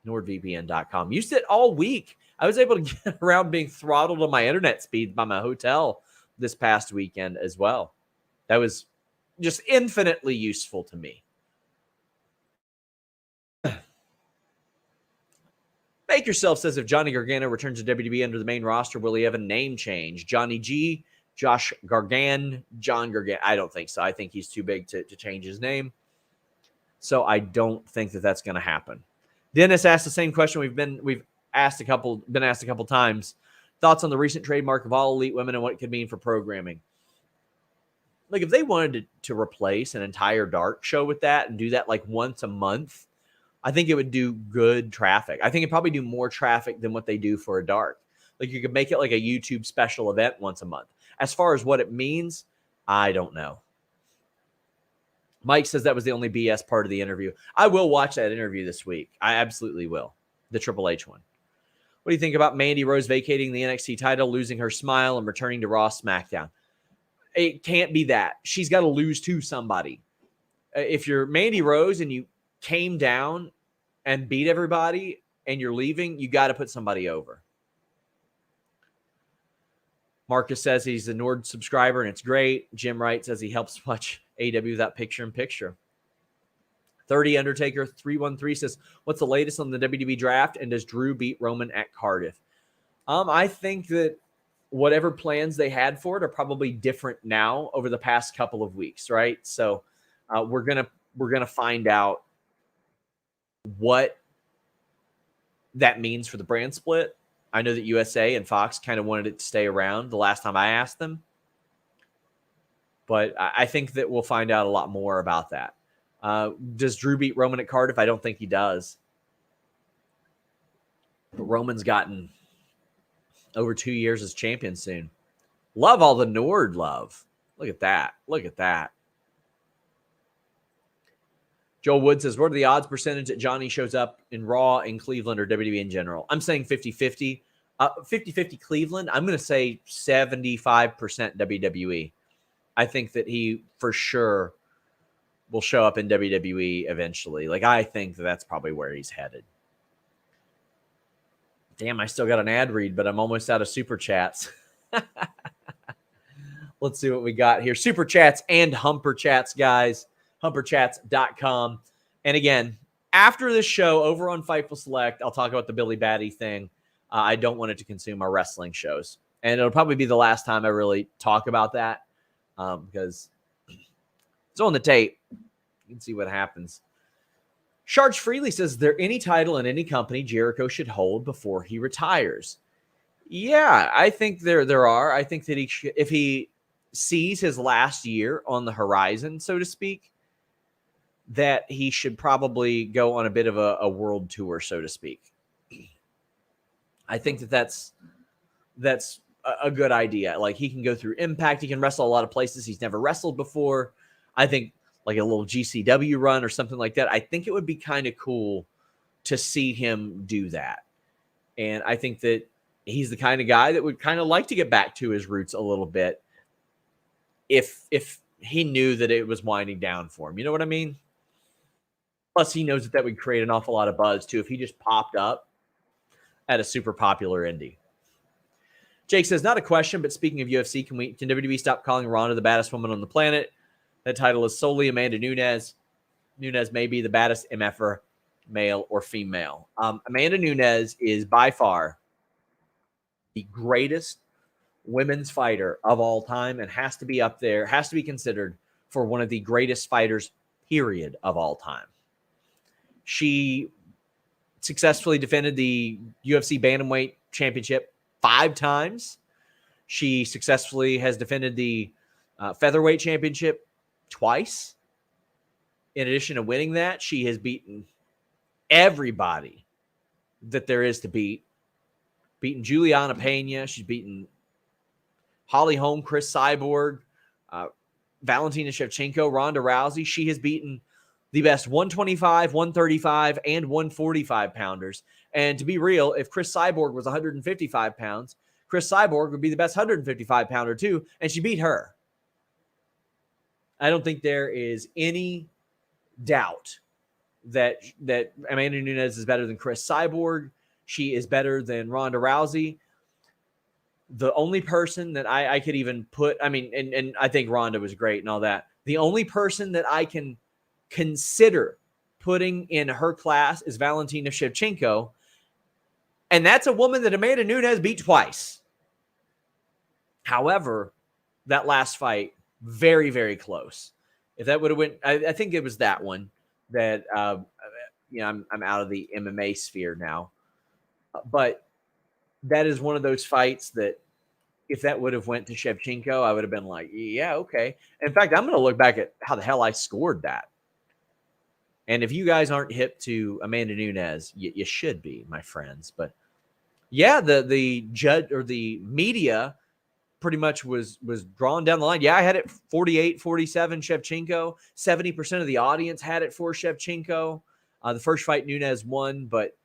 NordVPN.com. Used it all week. I was able to get around being throttled on my internet speed by my hotel this past weekend as well. That was just infinitely useful to me. Make Yourself says, if Johnny Gargano returns to WWE under the main roster, will he have a name change? Johnny G, Josh Gargan, John Gargano. I don't think so. I think he's too big to change his name. So I don't think that that's going to happen. Dennis asked the same question we've asked a couple times. Thoughts on the recent trademark of All Elite Women and what it could mean for programming? Like, if they wanted to replace an entire dark show with that and do that like once a month, I think it would do good traffic. I think it'd probably do more traffic than what they do for a dark. Like, you could make it like a YouTube special event once a month. As far as what it means, I don't know. Mike says that was the only BS part of the interview. I will watch that interview this week. I absolutely will. The Triple H one. What do you think about Mandy Rose vacating the NXT title, losing her smile, and returning to Raw SmackDown? It can't be that. She's got to lose to somebody. If you're Mandy Rose and you came down and beat everybody and you're leaving, you got to put somebody over. Marcus says he's a Nord subscriber and it's great. Jim Wright says he helps watch AEW without picture-in-picture. 30 Undertaker 313 says, what's the latest on the WWE draft, and does Drew beat Roman at Cardiff? I think that whatever plans they had for it are probably different now over the past couple of weeks, right? So we're gonna find out what that means for the brand split. I know that USA and Fox kind of wanted it to stay around the last time I asked them, but I think that we'll find out a lot more about that. Does Drew beat Roman at Cardiff? I don't think he does. But Roman's gotten over 2 years as champion soon. Love all the Nord love. Look at that. Look at that. Joel Wood says, what are the odds percentage that Johnny shows up in Raw in Cleveland or WWE in general? I'm saying 50-50. 50-50 Cleveland. I'm going to say 75% WWE. I think that he for sure will show up in WWE eventually. Like, I think that's probably where he's headed. Damn, I still got an ad read, but I'm almost out of super chats. Let's see what we got here. Super chats and humper chats, guys. Humperchats.com. And again, after this show over on Fightful Select, I'll talk about the Billy Batty thing. I don't want it to consume our wrestling shows. And it'll probably be the last time I really talk about that because it's on the tape. You can see what happens. Charge Freely says, is there any title in any company Jericho should hold before he retires? Yeah, I think there are. I think that if he sees his last year on the horizon, so to speak, that he should probably go on a bit of a world tour, so to speak. I think that's a good idea. Like, he can go through Impact. He can wrestle a lot of places he's never wrestled before. I think like a little GCW run or something like that. I think it would be kind of cool to see him do that. And I think that he's the kind of guy that would kind of like to get back to his roots a little bit if he knew that it was winding down for him. You know what I mean? Plus, he knows that would create an awful lot of buzz, too, if he just popped up at a super popular indie. Jake says, not a question, but speaking of UFC, can WWE stop calling Ronda the baddest woman on the planet? That title is solely Amanda Nunes. Nunes may be the baddest MFer, male or female. Amanda Nunes is by far the greatest women's fighter of all time and has to be up there, has to be considered for one of the greatest fighters, period, of all time. She successfully defended the UFC Bantamweight Championship 5 times. She successfully has defended the Featherweight Championship twice. In addition to winning that, she has beaten everybody that there is to beat. Beaten Juliana Pena. She's beaten Holly Holm, Chris Cyborg, Valentina Shevchenko, Ronda Rousey. She has beaten the best 125, 135, and 145 pounders. And to be real, if Chris Cyborg was 155 pounds, Chris Cyborg would be the best 155 pounder too, and she beat her. I don't think there is any doubt that Amanda Nunes is better than Chris Cyborg. She is better than Ronda Rousey. The only person that I could even put, I mean, and I think Ronda was great and all that. The only person that I can consider putting in her class is Valentina Shevchenko. And that's a woman that Amanda Nunes beat twice. However, that last fight, very, very close. If that would have went, I think it was that one that, I'm out of the MMA sphere now. But that is one of those fights that if that would have went to Shevchenko, I would have been like, yeah, okay. In fact, I'm going to look back at how the hell I scored that. And if you guys aren't hip to Amanda Nunes, you should be, my friends. But yeah, the judge or the media pretty much was drawn down the line. Yeah, I had it 48-47 Shevchenko. 70% of the audience had it for Shevchenko. The first fight Nunes won, but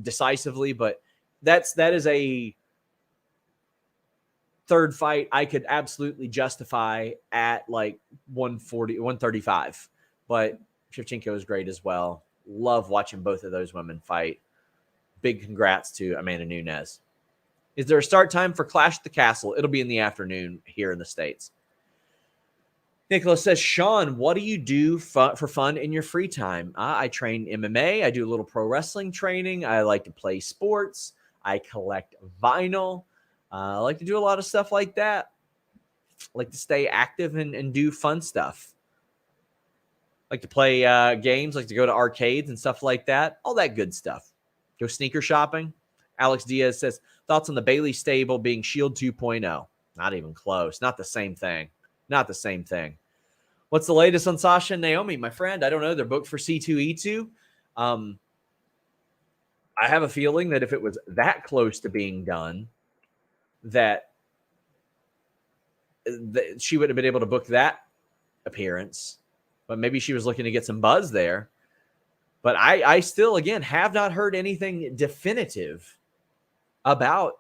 decisively. But that is a third fight I could absolutely justify at like 140, 135. But Shevchenko is great as well. Love watching both of those women fight. Big congrats to Amanda Nunes. Is there a start time for Clash at the Castle? It'll be in the afternoon here in the States. Nicholas says, Sean, what do you do for fun in your free time? I train MMA. I do a little pro wrestling training. I like to play sports. I collect vinyl. I like to do a lot of stuff like that. I like to stay active and do fun stuff. Like to play games, like to go to arcades and stuff like that. All that good stuff. Go sneaker shopping. Alex Diaz says, thoughts on the Bayley stable being Shield 2.0? Not even close. Not the same thing. Not the same thing. What's the latest on Sasha and Naomi, my friend? I don't know. They're booked for C2E2. I have a feeling that if it was that close to being done, that she would have been able to book that appearance. But maybe she was looking to get some buzz there. But I still, again, have not heard anything definitive about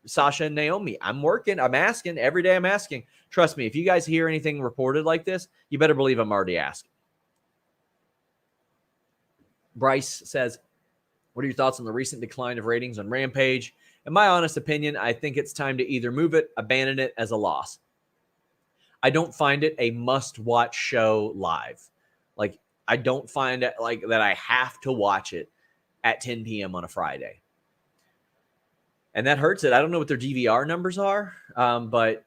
Sasha and Naomi. I'm working. I'm asking. Every day I'm asking. Trust me, if you guys hear anything reported like this, you better believe I'm already asking. Bryce says, what are your thoughts on the recent decline of ratings on Rampage? In my honest opinion, I think it's time to either move it, abandon it as a loss. I don't find it a must-watch show live. Like, I don't find it like that I have to watch it at 10 p.m. on a Friday. And that hurts it. I don't know what their DVR numbers are, but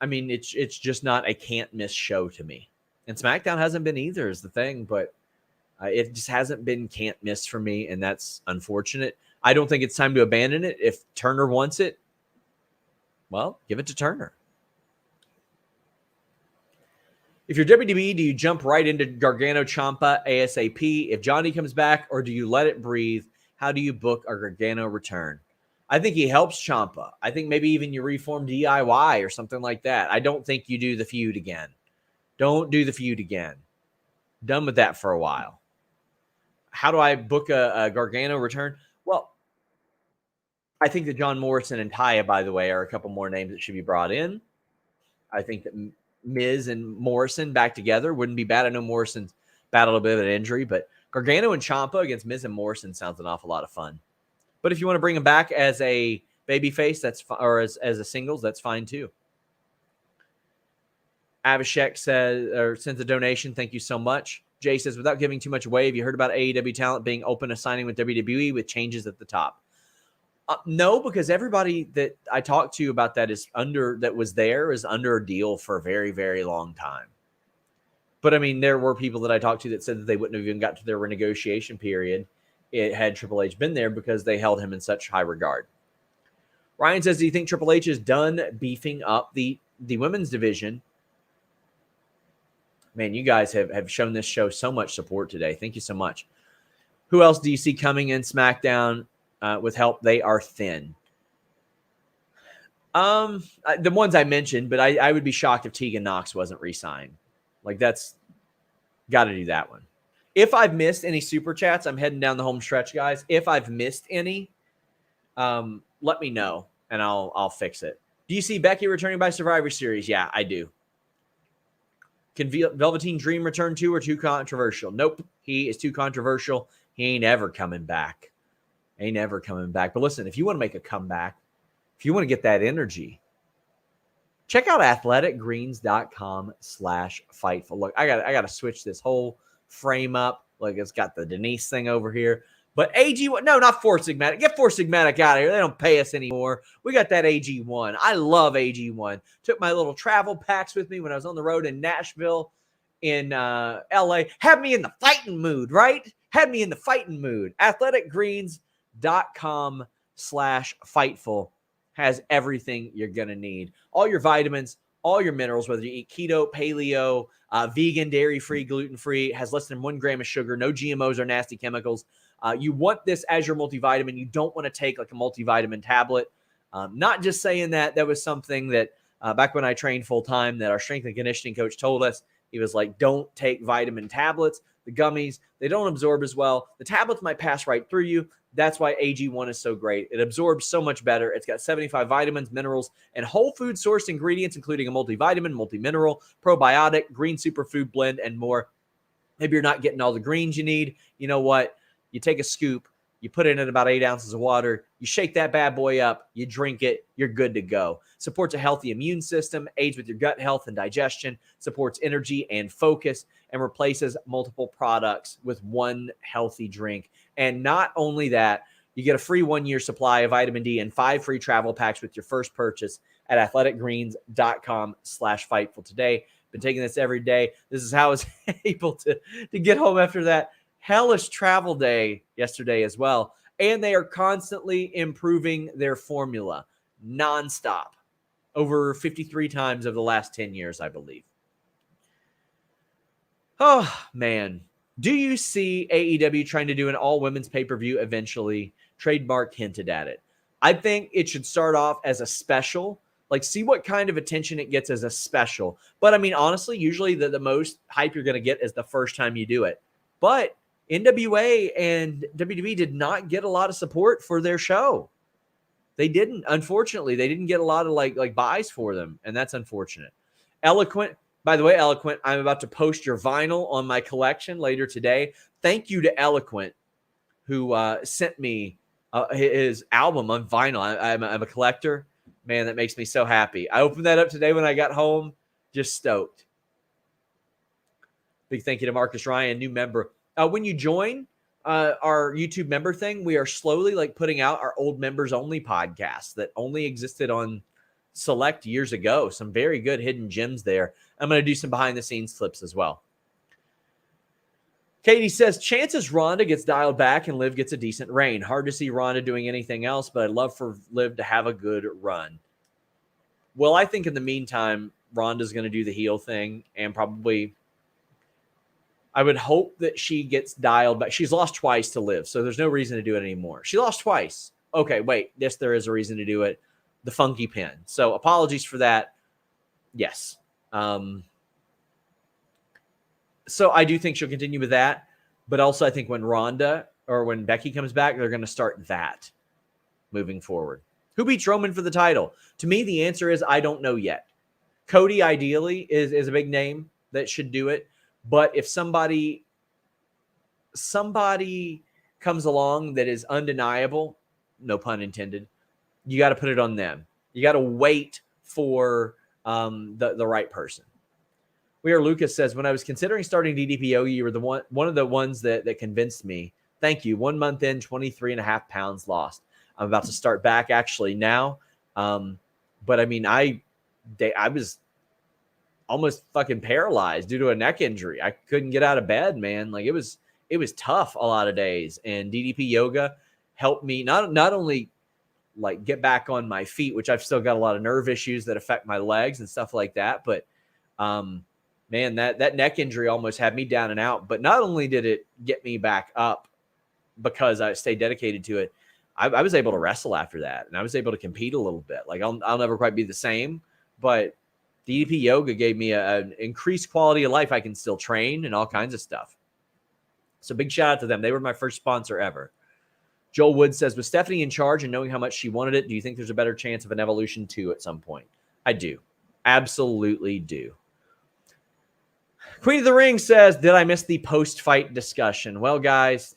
I mean, it's just not a can't-miss show to me. And SmackDown hasn't been either is the thing, but It just hasn't been can't miss for me, and that's unfortunate. I don't think it's time to abandon it. If Turner wants it, well, give it to Turner. If you're WWE, do you jump right into Gargano Ciampa ASAP if Johnny comes back, or do you let it breathe? How do you book a Gargano return? I think he helps Ciampa. I think maybe even you reform DIY or something like that. I don't think you do the feud again. Don't do the feud again. Done with that for a while. How do I book a Gargano return? Well, I think that John Morrison and Taya, by the way, are a couple more names that should be brought in. I think that Miz and Morrison back together wouldn't be bad. I know Morrison's battled a bit of an injury, but Gargano and Ciampa against Miz and Morrison sounds an awful lot of fun. But if you want to bring him back as a babyface, that's or as a singles, that's fine too. Abhishek says or sends a donation. Thank you so much. Jay says, without giving too much away, have you heard about AEW talent being open to signing with WWE with changes at the top? No, because everybody that I talked to about that is under a deal for a very, very long time. But I mean, there were people that I talked to that said that they wouldn't have even got to their renegotiation period had Triple H been there because they held him in such high regard. Ryan says, do you think Triple H is done beefing up the women's division? Man, you guys have shown this show so much support today. Thank you so much. Who else do you see coming in SmackDown with help? They are thin. The ones I mentioned, but I would be shocked if Tegan Nox wasn't re-signed. Like, that's got to do that one. If I've missed any super chats, I'm heading down the home stretch, guys. If I've missed any, let me know and I'll fix it. Do you see Becky returning by Survivor Series? Yeah, I do. Can Velveteen Dream return too, or too controversial? Nope. He is too controversial. He ain't ever coming back. Ain't ever coming back. But listen, if you want to make a comeback, if you want to get that energy, check out athleticgreens.com/fightful. Look, I got to switch this whole frame up. Like, it's got the Denise thing over here. But AG1, no, not Four Sigmatic. Get Four Sigmatic out of here. They don't pay us anymore. We got that AG1. I love AG1. Took my little travel packs with me when I was on the road in Nashville, in LA. Had me in the fighting mood, right? Had me in the fighting mood. athleticgreens.com/fightful has everything you're going to need. All your vitamins, all your minerals, whether you eat keto, paleo, vegan, dairy-free, gluten-free, has less than 1 gram of sugar, no GMOs or nasty chemicals. You want this as your multivitamin. You don't want to take like a multivitamin tablet. Not just saying that. That was something that back when I trained full-time that our strength and conditioning coach told us. He was like, don't take vitamin tablets. The gummies, they don't absorb as well. The tablets might pass right through you. That's why AG1 is so great. It absorbs so much better. It's got 75 vitamins, minerals, and whole food sourced ingredients, including a multivitamin, multimineral, probiotic, green superfood blend, and more. Maybe you're not getting all the greens you need. You know what? You take a scoop, you put it in about 8 ounces of water, you shake that bad boy up, you drink it, you're good to go. Supports a healthy immune system, aids with your gut health and digestion, supports energy and focus, and replaces multiple products with one healthy drink. And not only that, you get a free 1-year supply of vitamin D and 5 free travel packs with your first purchase at athleticgreens.com/fightful today. Been taking this every day. This is how I was able to get home after that hellish travel day yesterday as well. And they are constantly improving their formula nonstop over 53 times over the last 10 years, I believe. Oh, man. Do you see AEW trying to do an all-women's pay-per-view eventually? Trademark hinted at it. I think it should start off as a special. Like, see what kind of attention it gets as a special. But, I mean, honestly, usually the most hype you're going to get is the first time you do it. But NWA and WWE did not get a lot of support for their show. They didn't. Unfortunately, they didn't get a lot of like buys for them, and that's unfortunate. Eloquent. By the way, Eloquent, I'm about to post your vinyl on my collection later today. Thank you to Eloquent, who sent me his album on vinyl. I'm a collector. Man, that makes me so happy. I opened that up today when I got home. Just stoked. Big thank you to Marcus Ryan, new member. When you join our YouTube member thing, we are slowly like putting out our old members only podcasts that only existed on Select years ago. Some very good hidden gems there. I'm going to do some behind the scenes clips as well. Katie says, chances Ronda gets dialed back and Liv gets a decent reign. Hard to see Ronda doing anything else, but I'd love for Liv to have a good run. Well, I think in the meantime, Ronda's going to do the heel thing and probably, I would hope that she gets dialed back. She's lost twice to Liv, so there's no reason to do it anymore. She lost twice. Okay, wait. Yes, there is a reason to do it. The funky pin. So apologies for that. Yes. So I do think she'll continue with that. But also I think when Ronda or when Becky comes back, they're going to start that moving forward. Who beats Roman for the title? To me, the answer is I don't know yet. Cody ideally is a big name that should do it. But if somebody comes along that is undeniable, no pun intended, you got to put it on them. You got to wait for the right person. Lucas says, when I was considering starting DDP Yogi, you were one of the ones that convinced me. Thank you. 1 month in, 23.5 pounds lost. I'm about to start back actually now. But I mean, I was almost fucking paralyzed due to a neck injury. I couldn't get out of bed, man. Like it was tough a lot of days. And DDP yoga helped me not only like get back on my feet, which I've still got a lot of nerve issues that affect my legs and stuff like that. But, man, that neck injury almost had me down and out. But not only did it get me back up because I stayed dedicated to it, I was able to wrestle after that, and I was able to compete a little bit. Like I'll never quite be the same, but DDP yoga gave me an increased quality of life. I can still train and all kinds of stuff. So big shout out to them. They were my first sponsor ever. Joel Wood says, with Stephanie in charge and knowing how much she wanted it, do you think there's a better chance of an Evolution 2 at some point? I do. Absolutely do. Queen of the Ring says, did I miss the post-fight discussion? Well, guys,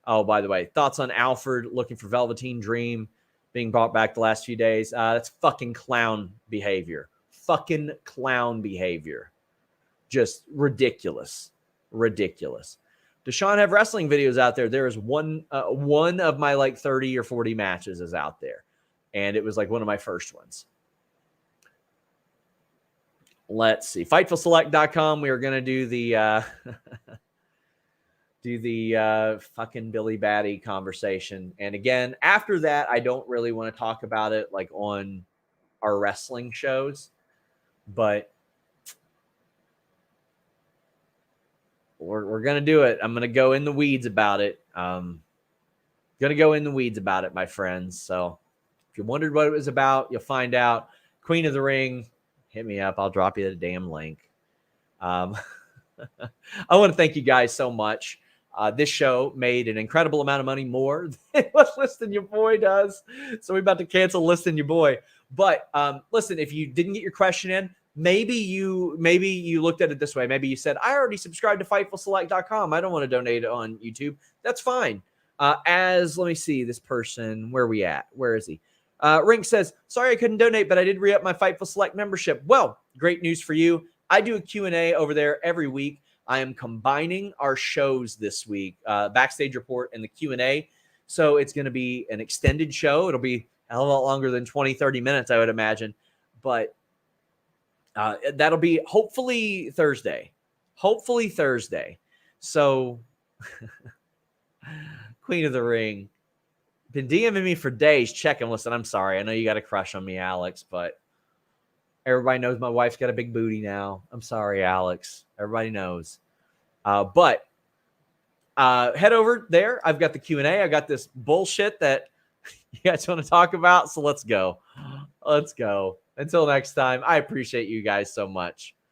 oh, by the way, thoughts on Alfred looking for Velveteen Dream being brought back the last few days? That's fucking clown behavior. Fucking clown behavior. Just ridiculous. Ridiculous. Does Sean have wrestling videos out there? There is one of my like 30 or 40 matches is out there. And it was like one of my first ones. Let's see. FightfulSelect.com. We are going to do the fucking Billy Batty conversation. And again, after that, I don't really want to talk about it like on our wrestling shows. But we're going to do it. I'm going to go in the weeds about it. My friends. So if you wondered what it was about, you'll find out. Queen of the Ring, hit me up. I'll drop you the damn link. I want to thank you guys so much. This show made an incredible amount of money, more than what Listen Your Boy does. So we're about to cancel Listen Your Boy. But listen, if you didn't get your question in, maybe you looked at it this way. Maybe you said, I already subscribed to FightfulSelect.com. I don't want to donate on YouTube. That's fine. Let me see this person. Where are we at? Where is he? Rink says, sorry I couldn't donate, but I did re-up my Fightful Select membership. Well, great news for you. I do a Q&A over there every week. I am combining our shows this week, Backstage Report and the Q&A. So it's going to be an extended show. It'll be a lot longer than 20, 30 minutes, I would imagine. But that'll be hopefully Thursday. So Queen of the Ring. Been DMing me for days, checking. Listen, I'm sorry. I know you got a crush on me, Alex, but everybody knows my wife's got a big booty now. I'm sorry, Alex. Everybody knows. But head over there. I've got the Q&A. I got this bullshit that you guys want to talk about. So let's go. Until next time, I appreciate you guys so much.